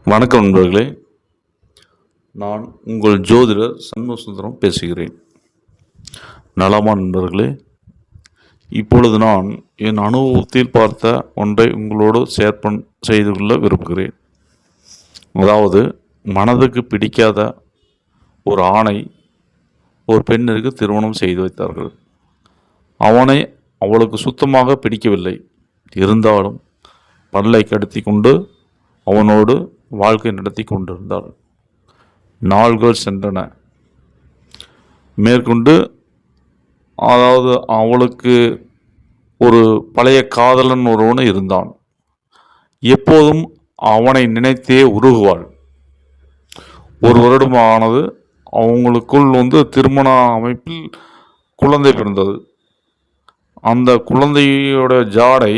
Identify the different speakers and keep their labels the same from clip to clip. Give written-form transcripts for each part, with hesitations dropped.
Speaker 1: வணக்கம் நண்பர்களே. நான் உங்கள் ஜோதிடர் சண்முகசுந்தரம் பேசுகிறேன். நலமா நண்பர்களே? இப்பொழுது நான் என் அனுபவத்தில் பார்த்த ஒன்றை உங்களோடு செய்து கொள்ள விரும்புகிறேன். அதாவது, மனதுக்கு பிடிக்காத ஒரு ஆணை ஒரு பெண்ணிற்கு திருமணம் செய்து வைத்தார்கள். அவளுக்கு சுத்தமாக பிடிக்கவில்லை. இருந்தாலும் பல்லை கடித்து கொண்டு அவனோடு வாழ்க்கை நடத்தி கொண்டிருந்தாள். நாள்கள் சென்றன. மேற்கொண்டு அதாவது அவளுக்கு ஒரு பழைய காதலன் ஒருவன் இருந்தான். எப்போதும் அவனை நினைத்தே உருகுவாள். ஒரு வருடம் ஆனது. அவங்களுக்குள் திருமண அமைப்பில் குழந்தை பிறந்தது. அந்த குழந்தையோட ஜாடை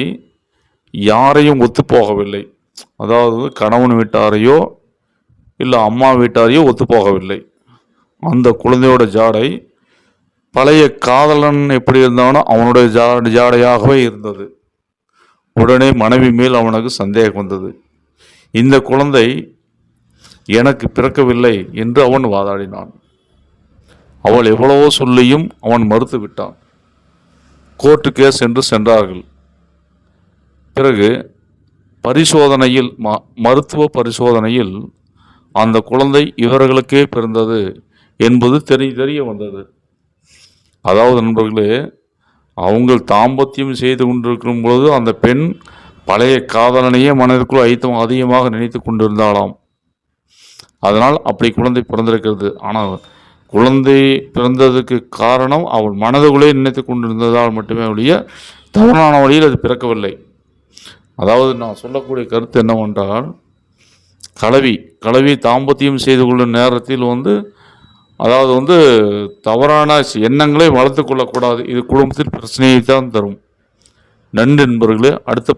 Speaker 1: யாரையும் ஒத்துப்போகவில்லை. அதாவது கணவன் வீட்டாரையோ இல்லை அம்மா வீட்டாரையோ ஒத்துப்போகவில்லை. அந்த குழந்தையோட ஜாடை பழைய காதலன் எப்படி இருந்தானோ அவனுடைய ஜாடையாகவே இருந்தது. உடனே மனைவி மேல் அவனுக்கு சந்தேகம் வந்தது. இந்த குழந்தை எனக்கு பிறக்கவில்லை என்று அவன் வாதாடினான். அவள் எவ்வளவோ சொல்லியும் அவன் மறுத்து விட்டான். கோர்ட்டு கேஸ் என்று சென்றார்கள். பிறகு பரிசோதனையில் மருத்துவ பரிசோதனையில் அந்த குழந்தை இவர்களுக்கே பிறந்தது என்பது தெரிய வந்தது. அதாவது நண்பர்களே, அவங்க தாம்பத்தியம் செய்து கொண்டிருக்கும் பொழுது அந்த பெண் பழைய காதலனையே மனதிற்குள் அதிகமாக நினைத்து கொண்டிருந்தாளாம். அதனால் அப்படி குழந்தை பிறந்திருக்கிறது. ஆனால் குழந்தை பிறந்ததுக்கு காரணம் அவள் மனதுக்குள்ளே நினைத்து கொண்டிருந்ததால் மட்டுமே ஒழிய தவறான வழியில் அது பிறக்கவில்லை. அதாவது நான் சொல்லக்கூடிய கருத்து என்னவென்றால், கலவி தாம்பத்தியம் செய்து கொள்ளும் நேரத்தில் அதாவது தவறான எண்ணங்களை வளர்த்து கொள்ளக்கூடாது. இது குடும்பத்தில் பிரச்சனையை தான் தரும். நன்றி நண்பர்களே. அடுத்த